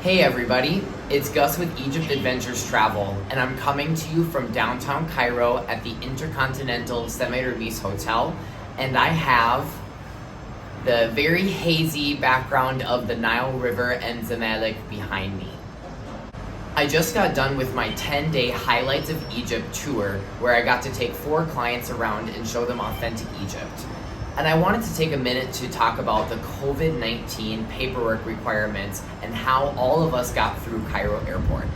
Hey everybody, it's Gus with Egypt Adventures Travel, and I'm coming to you from downtown Cairo at the Intercontinental Semi-Remise Hotel, and I have the very hazy background of the Nile River and Zamalek behind me. I just got done with my 10-day Highlights of Egypt tour, where I got to take 4 clients around and show them authentic Egypt. And I wanted to take a minute to talk about the COVID-19 paperwork requirements and how all of us got through Cairo Airport.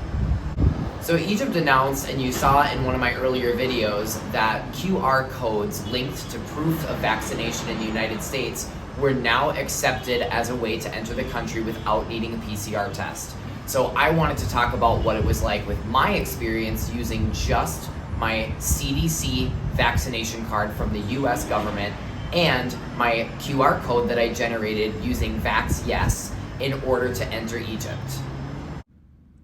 So Egypt announced, and you saw in one of my earlier videos, that QR codes linked to proof of vaccination in the United States were now accepted as a way to enter the country without needing a PCR test. So I wanted to talk about what it was like with my experience using just my CDC vaccination card from the US government and my QR code that I generated using VaxYes in order to enter Egypt.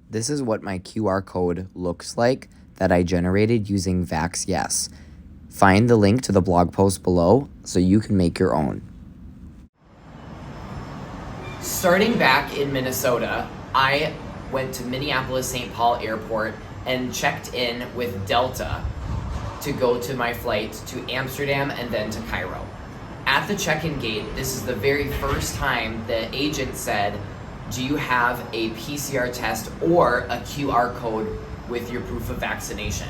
This is what my QR code looks like that I generated using VaxYes. Find the link to the blog post below so you can make your own. Starting back in Minnesota, I went to Minneapolis-St. Paul Airport and checked in with Delta to go to my flight to Amsterdam and then to Cairo. At the check-in gate, this is the very first time the agent said, do you have a PCR test or a QR code with your proof of vaccination?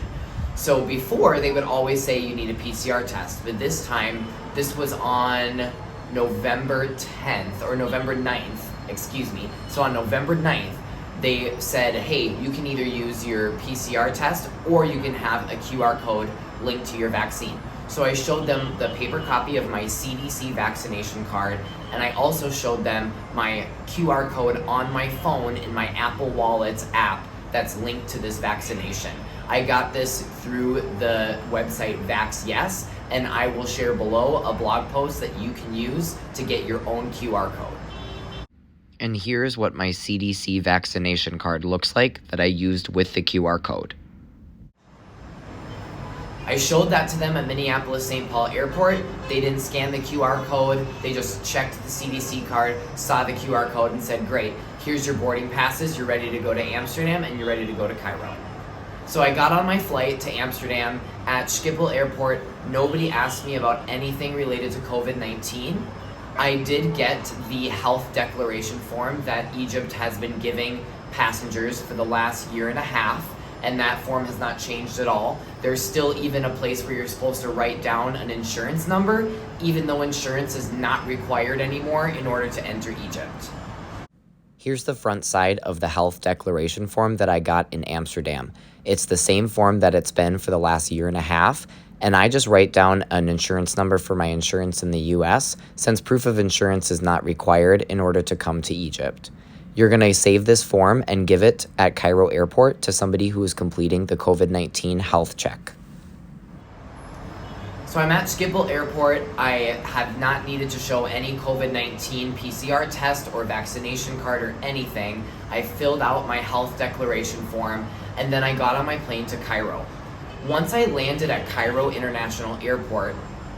So before, they would always say you need a PCR test, but this time, this was on November 10th, or November 9th, excuse me. So on November 9th, they said, hey, you can either use your PCR test or you can have a QR code linked to your vaccine. So I showed them the paper copy of my CDC vaccination card, and I also showed them my QR code on my phone in my Apple Wallets app that's linked to this vaccination. I got this through the website VaxYes, and I will share below a blog post that you can use to get your own QR code. And here's what my CDC vaccination card looks like that I used with the QR code. I showed that to them at Minneapolis-St. Paul Airport. They didn't scan the QR code. They just checked the CDC card, saw the QR code, and said, great, here's your boarding passes. You're ready to go to Amsterdam, and you're ready to go to Cairo. So I got on my flight to Amsterdam at Schiphol Airport. Nobody asked me about anything related to COVID-19. I did get the health declaration form that Egypt has been giving passengers for the last year and a half, and that form has not changed at all. There's still even a place where you're supposed to write down an insurance number, even though insurance is not required anymore in order to enter Egypt. Here's the front side of the health declaration form that I got in Amsterdam. It's the same form that it's been for the last year and a half, and I just write down an insurance number for my insurance in the US, since proof of insurance is not required in order to come to Egypt. You're going to save this form and give it at Cairo Airport to somebody who is completing the COVID-19 health check. So I'm at Schiphol Airport. I have not needed to show any COVID-19 PCR test or vaccination card or anything. I filled out my health declaration form, and then I got on my plane to Cairo. Once I landed at Cairo International Airport,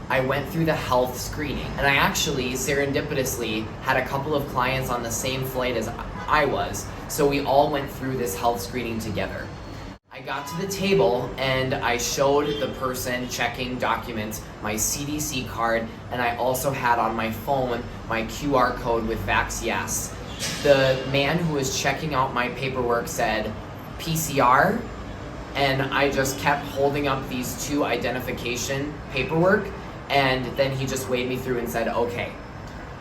I went through the health screening, and I actually serendipitously had a couple of clients on the same flight as I was, so we all went through this health screening together. I got to the table and I showed the person checking documents my CDC card, and I also had on my phone my QR code with VaxYes. The man who was checking out my paperwork said PCR, and I just kept holding up these 2 identification paperwork, and then he just waved me through and said, okay.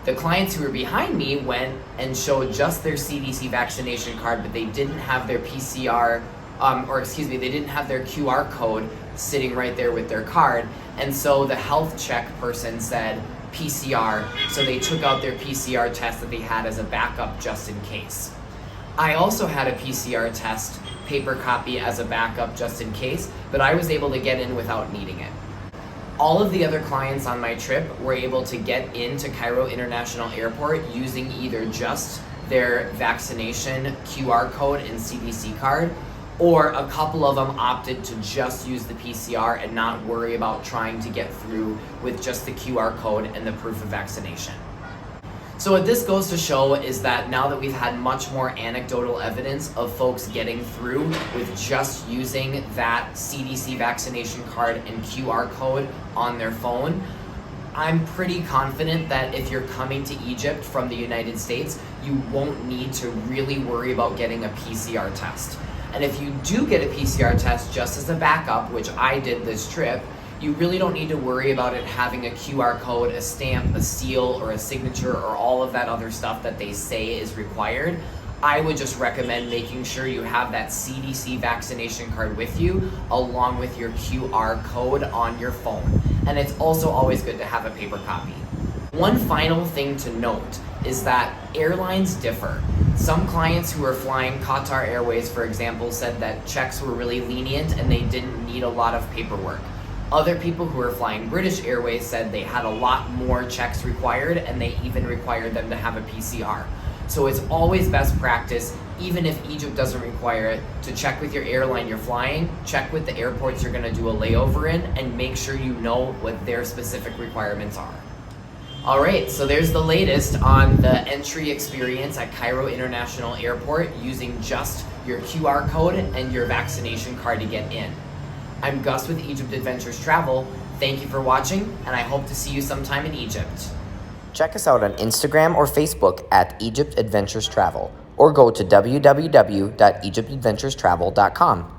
The clients who were behind me went and showed just their CDC vaccination card, but they didn't have their they didn't have their QR code sitting right there with their card. And so the health check person said PCR, so they took out their PCR test that they had as a backup just in case. I also had a PCR test paper copy as a backup just in case, but I was able to get in without needing it. All of the other clients on my trip were able to get into Cairo International Airport using either just their vaccination QR code and CDC card, or a couple of them opted to just use the PCR and not worry about trying to get through with just the QR code and the proof of vaccination. So what this goes to show is that now that we've had much more anecdotal evidence of folks getting through with just using that CDC vaccination card and QR code on their phone, I'm pretty confident that if you're coming to Egypt from the United States, you won't need to really worry about getting a PCR test. And if you do get a PCR test just as a backup, which I did this trip, you really don't need to worry about it having a QR code, a stamp, a seal, or a signature, or all of that other stuff that they say is required. I would just recommend making sure you have that CDC vaccination card with you, along with your QR code on your phone. And it's also always good to have a paper copy. One final thing to note is that airlines differ. Some clients who are flying Qatar Airways, for example, said that checks were really lenient and they didn't need a lot of paperwork. Other people who are flying British Airways said they had a lot more checks required, and they even required them to have a PCR. So it's always best practice, even if Egypt doesn't require it, to check with your airline you're flying, check with the airports you're gonna do a layover in, and make sure you know what their specific requirements are. All right, so there's the latest on the entry experience at Cairo International Airport using just your QR code and your vaccination card to get in. I'm Gus with Egypt Adventures Travel. Thank you for watching, and I hope to see you sometime in Egypt. Check us out on Instagram or Facebook at Egypt Adventures Travel, or go to www.egyptadventurestravel.com.